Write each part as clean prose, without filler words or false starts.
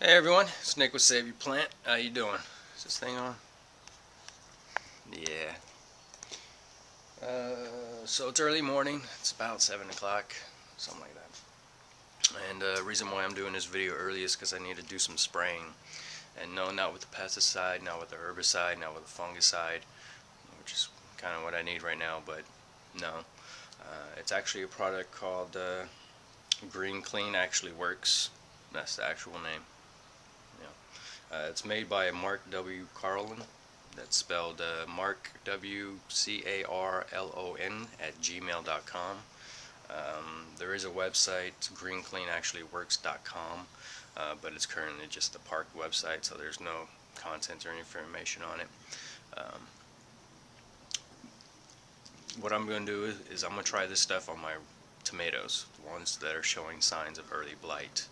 Hey everyone, it's Nick with Savemyplant. How you doing? Is this thing on? Yeah. So it's early morning. It's about 7 o'clock, something like that. And the reason why I'm doing this video early is because I need to do some spraying. And no, not with the pesticide, not with the herbicide, not with the fungicide, which is kind of what I need right now, but no. It's actually a product called Green Clean Actually Works. That's the actual name. It's made by Mark W. Carlin. That's spelled Mark W. Carlon at gmail.com. There is a website, greencleanactuallyworks.com, but it's currently just a park website, so there's no content or information on it. What I'm going to do is I'm going to try this stuff on my tomatoes, the ones that are showing signs of early blight.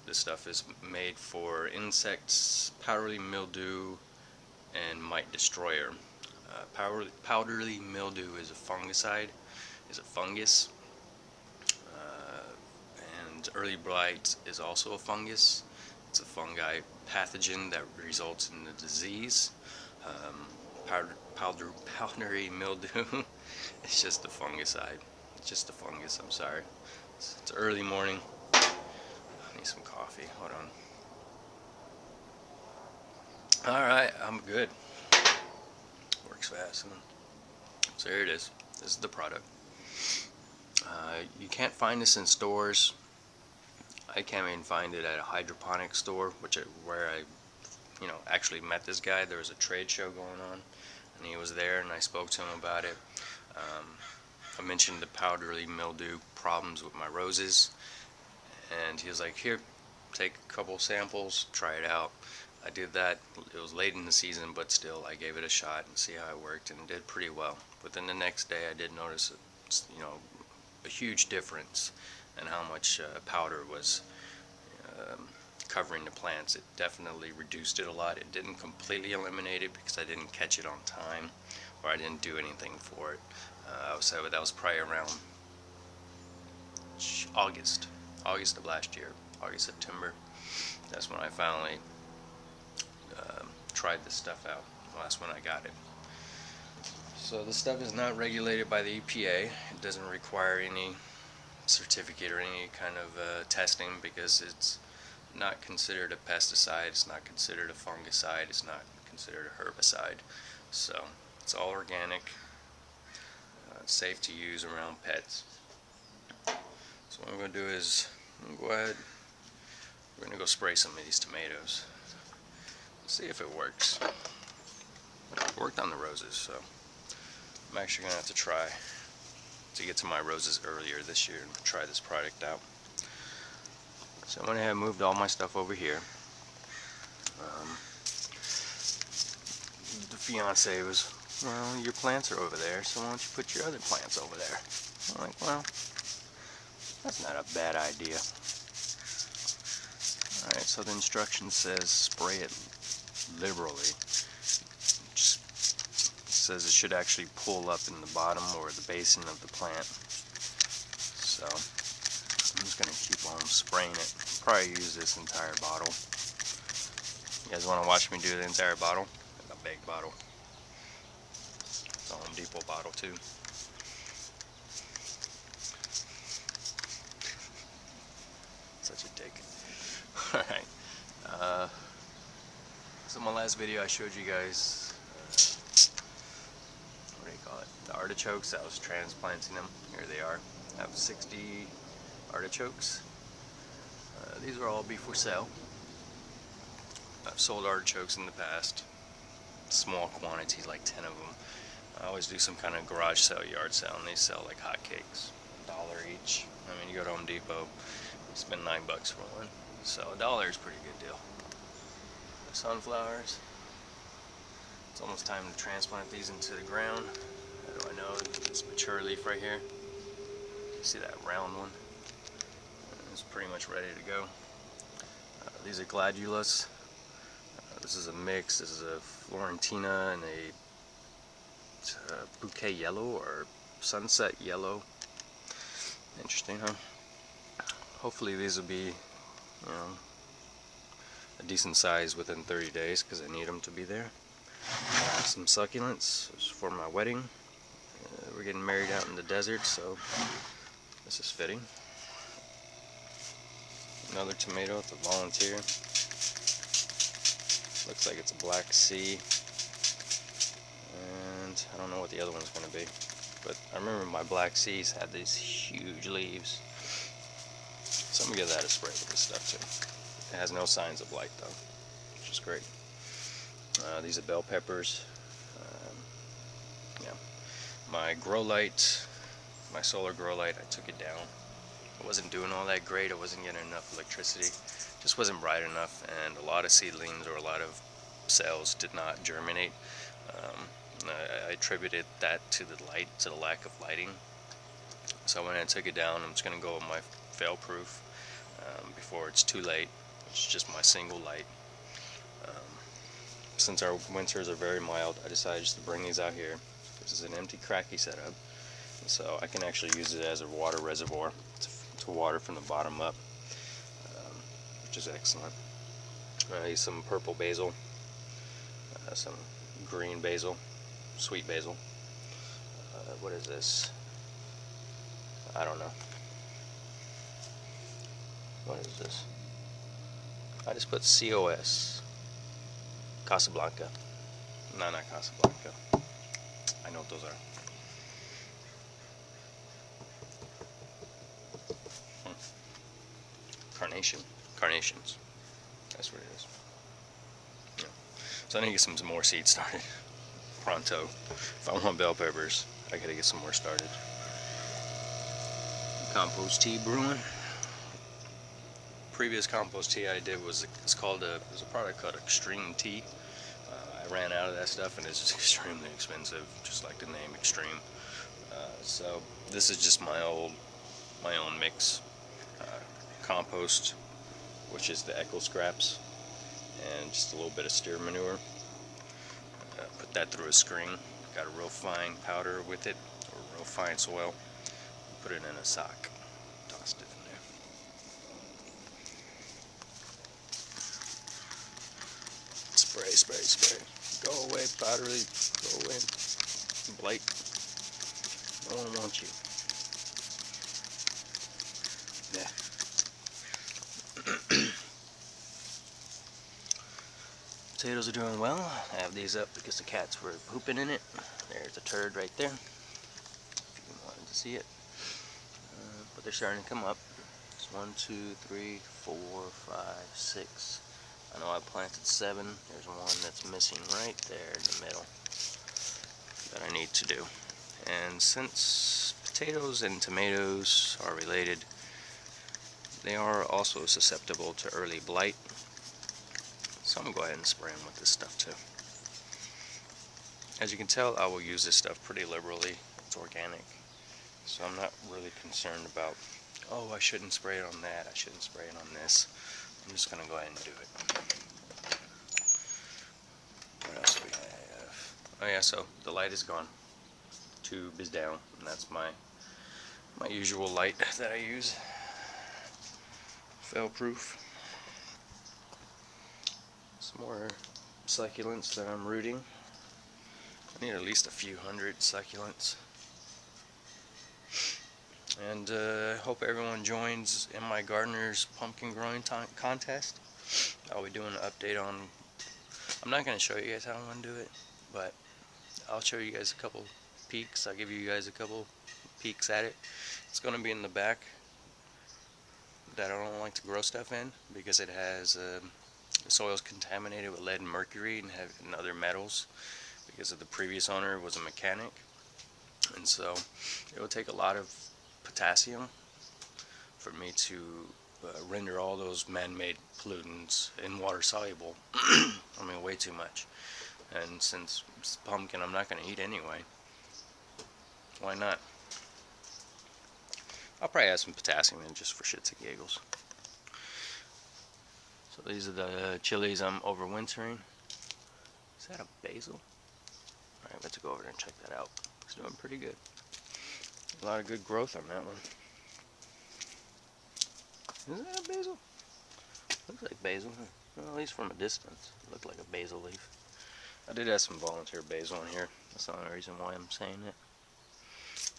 This stuff is made for insects, powdery mildew, and mite destroyer. Powdery mildew is a fungicide, is a fungus, and early blight is also a fungus. It's a fungi pathogen that results in the disease. Powdery mildew it's just a fungicide. It's just a fungus, I'm sorry. It's early morning. I need some coffee. Hold on. Alright, I'm good. Works fast. So here it is. This is the product. You can't find this in stores. I can't even find it at a hydroponic store, where I actually met this guy. There was a trade show going on, and he was there, and I spoke to him about it. I mentioned the powdery mildew problems with my roses, and he was like, here, take a couple samples, try it out. I did that. It was late in the season, but still I gave it a shot and see how it worked, and it did pretty well. Within the next day I did notice a huge difference in how much powder was covering the plants. It definitely reduced it a lot. It didn't completely eliminate it because I didn't catch it on time, or I didn't do anything for it. I would say that was probably around August of last year, August, September. That's when I finally tried this stuff out. Well, that's when I got it. So this stuff is not regulated by the EPA. It doesn't require any certificate or any kind of testing, because it's not considered a pesticide, it's not considered a fungicide, it's not considered a herbicide. So it's all organic, safe to use around pets. So what I'm going to do is go ahead, we're going to go spray some of these tomatoes. See if it works. It worked on the roses, so I'm actually going to have to try to get to my roses earlier this year and try this product out. So I went ahead and moved all my stuff over here. The fiance was, well, your plants are over there, so why don't you put your other plants over there? I'm like, well, that's not a bad idea. Alright, so the instruction says spray it liberally. It says it should actually pull up in the bottom or the basin of the plant. So I'm just going to keep on spraying it. Probably use this entire bottle. You guys want to watch me do the entire bottle? A big bottle. It's a Home Depot bottle too. Such a dick. Alright. So in my last video I showed you guys, what do you call it? The artichokes. I was transplanting them. Here they are. I have 60 artichokes. These will all be for sale. I've sold artichokes in the past. Small quantities, like 10 of them. I always do some kind of garage sale, yard sale, and they sell like hotcakes. $1 each. I mean, you go to Home Depot, you spend $9 for one. So $1 is a pretty good deal. The sunflowers. It's almost time to transplant these into the ground. How do I know? This mature leaf right here. You see that round one? It's pretty much ready to go. These are gladulas. This is a mix. This is a Florentina and a bouquet yellow or sunset yellow. Interesting, huh? Hopefully these will be, a decent size within 30 days because I need them to be there. Some succulents for my wedding. We're getting married out in the desert, so this is fitting. Another tomato at the Volunteer. Looks like it's a Black Sea. And I don't know what the other one's going to be. But I remember my Black Seas had these huge leaves. So I'm going to give that a spray with this stuff too. It has no signs of blight though, which is great. These are bell peppers. Yeah. My grow light, my solar grow light, I took it down. It wasn't doing all that great. I wasn't getting enough electricity. Just wasn't bright enough, and a lot of seedlings or a lot of cells did not germinate. I attributed that to the light, to the lack of lighting. So when I took it down, I'm just going to go with my fail-proof before it's too late, which is just my single light. Since our winters are very mild, I decided just to bring these out here. This is an empty cracky setup, so I can actually use it as a water reservoir to water from the bottom up, which is excellent. I use some purple basil, some green basil, sweet basil. What is this? I don't know. What is this? I just put COS. Casablanca. No, not Casablanca. I know what those are. Carnations. That's what it is. Yeah. So I need to get some more seeds started. Pronto. If I want bell peppers, I gotta get some more started. Compost tea brewing. Previous compost tea I did was there's a product called Extreme Tea. I ran out of that stuff and it's just extremely expensive, just like the name Extreme. So this is just my own mix. Compost, which is the echo scraps, and just a little bit of steer manure. Put that through a screen. Got a real fine powder with it, or real fine soil. Put it in a sock. Tossed it in there. Spray, spray, spray. Go away, powdery. Go away. Blight. No one wants you. Yeah. Potatoes are doing well. I have these up because the cats were pooping in it. There's a turd right there, if you wanted to see it. But they're starting to come up. It's 1, 2, 3, 4, 5, 6. I know I planted 7. There's one that's missing right there in the middle that I need to do. And since potatoes and tomatoes are related, they are also susceptible to early blight. So I'm going to go ahead and spray them with this stuff too. As you can tell, I will use this stuff pretty liberally. It's organic. So I'm not really concerned about, oh, I shouldn't spray it on that, I shouldn't spray it on this. I'm just going to go ahead and do it. What else do we have? Oh yeah, so the light is gone. Tube is down, and that's my usual light that I use. Fail-proof. Some more succulents that I'm rooting. I need at least a few hundred succulents. And I hope everyone joins in my gardener's pumpkin growing contest. I'll be doing an update on, I'm not going to show you guys how I'm going to do it, but I'll show you guys a couple peeks. I'll give you guys a couple peeks at it. It's going to be in the back that I don't like to grow stuff in because it has the soil is contaminated with lead and mercury and other metals because of the previous owner was a mechanic, and so it would take a lot of potassium for me to render all those man-made pollutants in water soluble. I mean, way too much. And since it's pumpkin I'm not going to eat anyway, why not? I'll probably add some potassium in just for shits and giggles. So these are the chilies I'm overwintering. Is that a basil? Alright, let's go over there and check that out. It's doing pretty good. A lot of good growth on that one. Is that a basil? Looks like basil. Well, at least from a distance, it looked like a basil leaf. I did have some volunteer basil in here. That's the only reason why I'm saying it.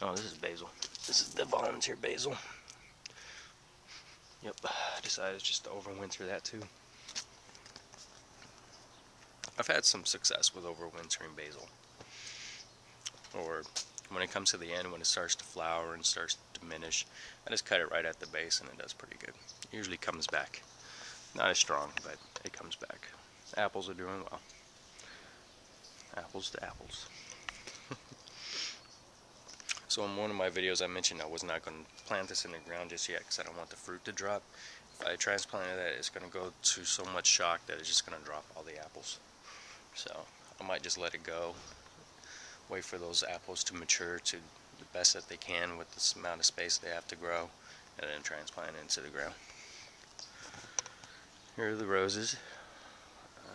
Oh, this is basil. This is the volunteer basil. Yep, I decided just to overwinter that too. I've had some success with overwintering basil. Or when it comes to the end, when it starts to flower and starts to diminish, I just cut it right at the base and it does pretty good. It usually comes back. Not as strong, but it comes back. Apples are doing well. Apples to apples. So in one of my videos I mentioned I was not going to plant this in the ground just yet because I don't want the fruit to drop. If I transplanted that, it's going to go to so much shock that it's just going to drop all the apples. So I might just let it go, wait for those apples to mature to the best that they can with this amount of space they have to grow, and then transplant it into the ground. Here are the roses.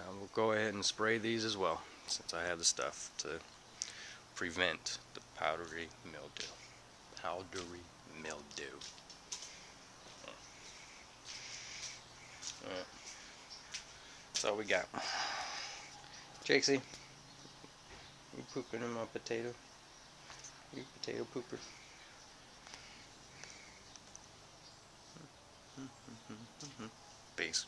We'll go ahead and spray these as well, since I have the stuff to prevent the powdery mildew. Powdery mildew. Alright. That's all we got. Jakesy, you pooping in my potato? You potato pooper. Peace.